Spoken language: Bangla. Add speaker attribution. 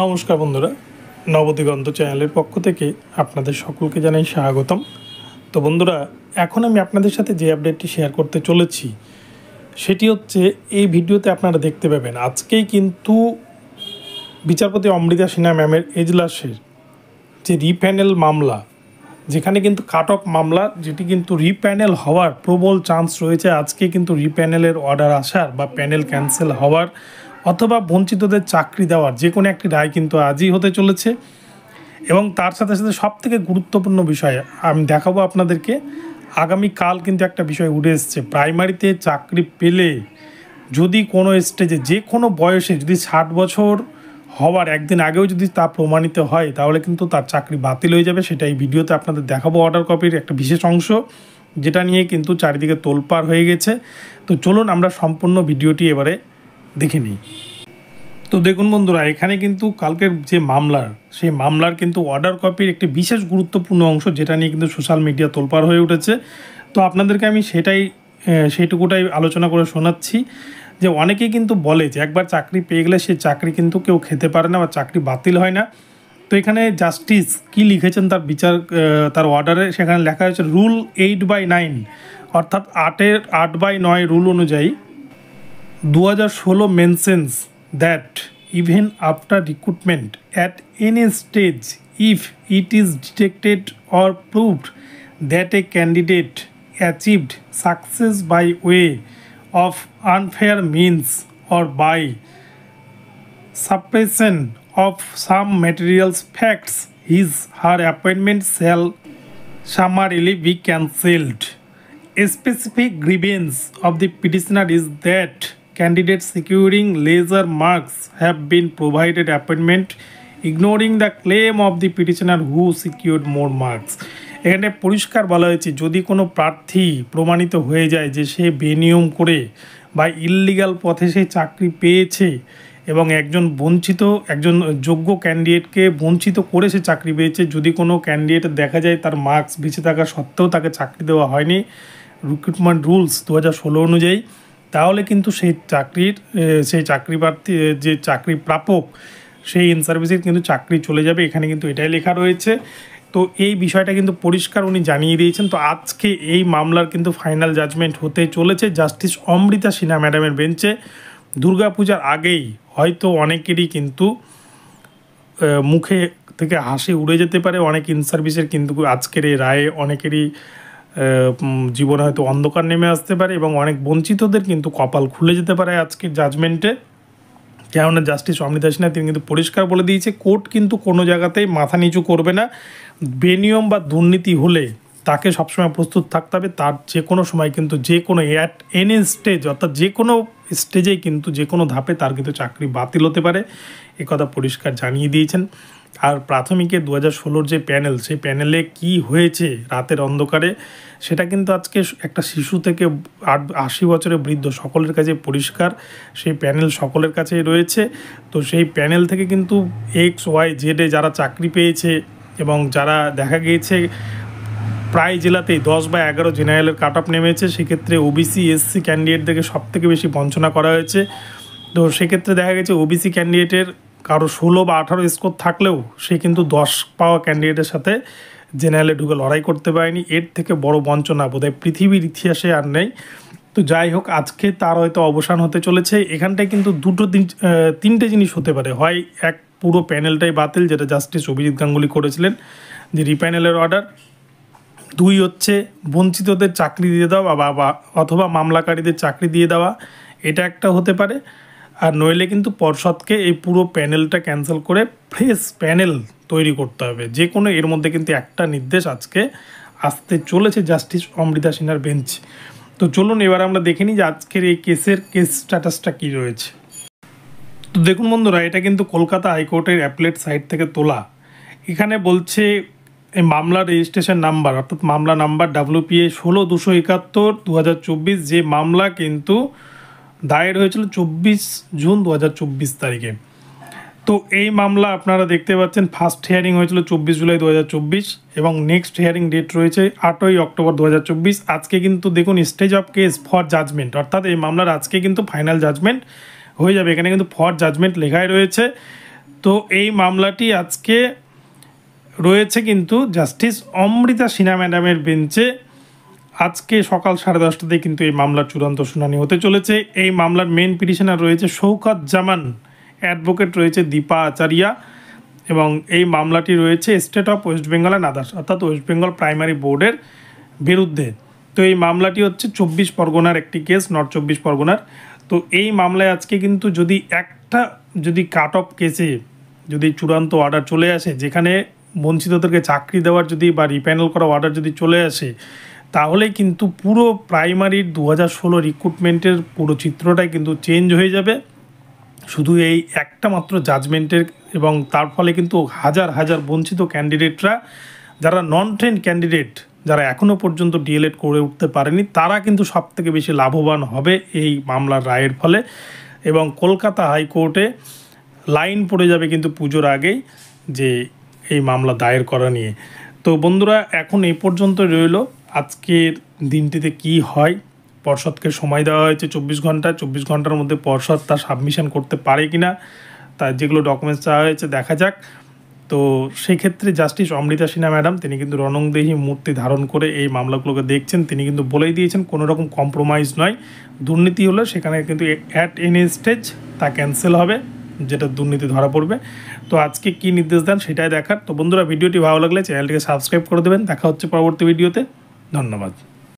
Speaker 1: নমস্কার বন্ধুরা, নবদিগন্ত চ্যানেলের পক্ষ থেকে আপনাদের সকলকে জানাই স্বাগতম। তো বন্ধুরা, এখন আমি আপনাদের সাথে যে আপডেটটি শেয়ার করতে চলেছি সেটি হচ্ছে, এই ভিডিওতে আপনারা দেখতে পাবেন আজকেই কিন্তু বিচারপতি অমৃতা সিনহা ম্যামের এজলাসের যে রিপ্যানেল মামলা, যেখানে কিন্তু কাট অফ মামলা, যেটি কিন্তু রিপ্যানেল হওয়ার প্রবল চান্স রয়েছে। আজকে কিন্তু রিপ্যানেলের অর্ডার আসার বা প্যানেল ক্যান্সেল হওয়ার অথবা বঞ্চিতদের চাকরি দেওয়ার যে কোনো একটি রায় কিন্তু আজই হতে চলেছে। এবং তার সাথে সাথে সবথেকে গুরুত্বপূর্ণ বিষয় আমি দেখাবো আপনাদেরকে, আগামীকাল কিন্তু একটা বিষয় উঠে এসছে। প্রাইমারিতে চাকরি পেলে যদি কোনো স্টেজে যে কোনো বয়সে যদি 60 বছর হওয়ার একদিন আগেও যদি তা প্রমাণিত হয়, তাহলে কিন্তু তার চাকরি বাতিল হয়ে যাবে। সেটা এই ভিডিওতে আপনাদের দেখাবো, অর্ডার কপির একটা বিশেষ অংশ, যেটা নিয়ে কিন্তু চারিদিকে তোলপাড় হয়ে গেছে। তো চলুন আমরা সম্পূর্ণ ভিডিওটি এবারে দেখে নিই। তো দেখুন বন্ধুরা, এখানে কিন্তু কালকের যে মামলার, সেই মামলার কিন্তু অর্ডার কপির একটি বিশেষ গুরুত্বপূর্ণ অংশ, যেটা নিয়ে কিন্তু সোশ্যাল মিডিয়া তোলপাড় হয়ে উঠেছে। তো আপনাদেরকে আমি সেইটুকুটাই আলোচনা করে শোনাচ্ছি যে অনেকেই কিন্তু বলে যে একবার চাকরি পেয়ে গেলে সে চাকরি কিন্তু কেউ খেতে পারে না বা চাকরি বাতিল হয় না। তো এখানে জাস্টিস কি লিখেছেন তার অর্ডারে, সেখানে লেখা হয়েছে রুল 8/9, অর্থাৎ 8/9 রুল অনুযায়ী 2016 mentions that even after recruitment at any stage, if it is detected or proved that a candidate achieved success by way of unfair means or by suppression of some material facts, her appointment shall summarily be cancelled. A specific grievance of the petitioner is that candidates securing lesser marks have been provided appointment, ignoring the claim of the petitioner who secured more marks. এখানে পরিষ্কার বলা হয়েছে, যদি কোনো প্রার্থী প্রমাণিত হয়ে যায় যে সে বেনিয়ম করে বা ইললিগাল পথে সে চাকরি পেয়েছে এবং একজন যোগ্য ক্যান্ডিডেটকে বঞ্চিত করে সে চাকরি পেয়েছে, যদি কোনো ক্যান্ডিডেট দেখা যায় তার মার্কস বেঁচে থাকা সত্ত্বেও তাকে চাকরি দেওয়া হয়নি রিক্রুটমেন্ট রুলস 2016 অনুযায়ী, তাহলে কিন্তু সেই চাকরি প্রার্থী যে চাকরি প্রাপক, সেই ইন সার্ভিসের কিন্তু চাকরি চলে যাবে। এখানে কিন্তু এটাই লেখা রয়েছে। তো এই বিষয়টা কিন্তু পরিষ্কার উনি জানিয়ে দিয়েছেন। তো আজকে এই মামলার কিন্তু ফাইনাল জাজমেন্ট হতে চলেছে জাস্টিস অমৃতা সিনহা ম্যাডামের বেঞ্চে। দুর্গাপূজার আগেই হয়তো অনেকেরই কিন্তু মুখে থেকে হাসি উড়ে যেতে পারে। অনেক ইন সার্ভিসের কিন্তু আজকের এই রায়ে অনেকেরই জীবনে হয়তো অন্ধকার নেমে আসতে পারে এবং অনেক বঞ্চিতদের কিন্তু কপাল খুলে যেতে পারে আজকের জাজমেন্টে। কেননা জাস্টিস অমৃতা সিনহা তিনি কিন্তু পরিষ্কার বলে দিয়েছে, কোর্ট কিন্তু কোনো জায়গাতেই মাথা নিচু করবে না। বেনিয়ম বা দুর্নীতি হলে তাকে সবসময় প্রস্তুত থাকতে হবে। তার যে কোনো সময় কিন্তু যে কোনো অ্যাট এনি স্টেজ, অর্থাৎ যে কোনো স্টেজেই কিন্তু যে কোনো ধাপে তার কিন্তু চাকরি বাতিল হতে পারে, একথা পরিষ্কার জানিয়ে দিয়েছেন। আর প্রাথমিকে 2016 যে প্যানেল, সেই প্যানেলে কি হয়েছে রাতের অন্ধকারে, সেটা কিন্তু আজকে একটা শিশু থেকে 80 বছরের বৃদ্ধ সকলের কাছে পরিষ্কার। সেই প্যানেল সকলের কাছেই রয়েছে। তো সেই প্যানেল থেকে কিন্তু XYZ যারা চাকরি পেয়েছে এবং যারা দেখা গিয়েছে প্রায় জেলাতেই 10/11 জেনারেলের কাট অফ নেমেছে, সেক্ষেত্রে ওবিসি SC ক্যান্ডিডেটদেরকে সবথেকে বেশি বঞ্চনা করা হয়েছে। তো সেক্ষেত্রে দেখা গেছে ওবিসি ক্যান্ডিডেটের কারো 16 বা 18 স্কোর থাকলেও সে কিন্তু 10 পাওয়া ক্যান্ডিডেটের সাথে জেনারেলে ঢুকে লড়াই করতে পারেনি। এর থেকে বড় বঞ্চনা বোধহয় পৃথিবীর ইতিহাসে আর নেই। তো যাই হোক, আজকে তার হয়তো অবসান হতে চলেছে। এখানটায় কিন্তু তিনটে জিনিস হতে পারে। হয় এক, পুরো প্যানেলটাই বাতিল, যেটা জাস্টিস অভিজিৎ গাঙ্গুলি করেছিলেন, যে রিপ্যানেলের অর্ডার। 2 হচ্ছে বঞ্চিতদের চাকরি দিয়ে দেওয়া বা অথবা মামলাকারীদের চাকরি দিয়ে দেওয়া, এটা একটা হতে পারে। আর নইলে কিন্তু পর্ষদকে এই পুরো প্যানেলটা ক্যান্সেল করে ফ্রেশ প্যানেল তৈরি করতে হবে। যে কোনো এর মধ্যে কিন্তু একটা নির্দেশ আজকে আসতে চলেছে জাস্টিস অমৃতা সিনহার বেঞ্চ। তো চলুন এবার আমরা দেখে নিই যে আজকের এই কেস স্ট্যাটাসটা কী রয়েছে। তো দেখুন বন্ধুরা, এটা কিন্তু কলকাতা হাইকোর্টের অ্যাপলেট সাইট থেকে তোলা। এখানে বলছে এই মামলার রেজিস্ট্রেশন নাম্বার, অর্থাৎ মামলা নাম্বার WPA 16-271/2024, যে মামলা কিন্তু দায়ের হয়েছিল 24 জুন 2024 তারিখে। তো এই মামলা আপনারা দেখতে পাচ্ছেন, ফার্স্ট হিয়ারিং হয়েছিল 24 জুলাই 2024 এবং নেক্সট হিয়ারিং ডেট রয়েছে 8ই অক্টোবর 2024। আজকে কিন্তু দেখুন stage of case for judgment, অর্থাৎ এই মামলার আজকে কিন্তু ফাইনাল জাজমেন্ট হয়ে যাবে। এখানে কিন্তু ফর জাজমেন্ট লেখাই রয়েছে। তো এই মামলাটি আজকে রয়েছে কিন্তু জাস্টিস অমৃতা সিনহা ম্যাডামের বেঞ্চে। আজকে সকাল 10:30টাতে কিন্তু এই মামলার চূড়ান্ত শুনানি হতে চলেছে। এই মামলার মেন পিটিশনার রয়েছে শৌকত জামান, অ্যাডভোকেট রয়েছে দীপা আচারিয়া, এবং এই মামলাটি রয়েছে state of West Bengal and others, অর্থাৎ ওয়েস্ট বেঙ্গল প্রাইমারি বোর্ডের বিরুদ্ধে। তো এই মামলাটি হচ্ছে 24 পরগনার একটি কেস, নর্থ 24 পরগনার। তো এই মামলায় আজকে কিন্তু যদি কাট অফ কেসে যদি চূড়ান্ত অর্ডার চলে আসে, যেখানে বঞ্চিতদেরকে চাকরি দেওয়ার যদি বা রিপ্যানেল করা অর্ডার যদি চলে আসে, তাহলে কিন্তু পুরো প্রাইমারির 2016 রিক্রুটমেন্টের পুরো চিত্রটাই কিন্তু চেঞ্জ হয়ে যাবে শুধু এই একটা মাত্র জাজমেন্টের। এবং তার ফলে কিন্তু হাজার হাজার বঞ্চিত ক্যান্ডিডেটরা, যারা নন ট্রেন্ড ক্যান্ডিডেট, যারা এখনও পর্যন্ত ডিএলএড করে উঠতে পারেনি, তারা কিন্তু সবথেকে বেশি লাভবান হবে এই মামলার রায়ের ফলে। এবং কলকাতা হাইকোর্টে লাইন পড়ে যাবে কিন্তু পুজোর আগেই যে এই মামলা দায়ের করা নিয়ে। তো বন্ধুরা, এখন এই পর্যন্ত রইল আজকের দিনটিতে কি হয়। পর্ষদকে সময় দেওয়া হয়েছে 24 ঘন্টা। 24 ঘন্টার মধ্যে পর্ষদ তা সাবমিশন করতে পারে কিনা, তার যেগুলো ডকুমেন্টস চাওয়া হয়েছে দেখা যাক। তো সেই ক্ষেত্রে জাস্টিস অমৃতা সিনহা ম্যাডাম, তিনি কিন্তু রণংদেহী মূর্তি ধারণ করে এই মামলাগুলোকে দেখছেন। তিনি কিন্তু বলেই দিয়েছেন কোনো রকম কম্প্রোমাইজ নয়, দুর্নীতি হলে সেখানে কিন্তু অ্যাট এনি স্টেজ তা ক্যান্সেল হবে, যেটা দুর্নীতি ধরা পড়বে। তো আজকে কি নির্দেশ দেন সেটাই দেখার। তো বন্ধুরা, ভিডিওটি ভালো লাগলে চ্যানেলটিকে সাবস্ক্রাইব করে দেবেন। দেখা হচ্ছে পরবর্তী ভিডিওতে। ধন্যবাদ।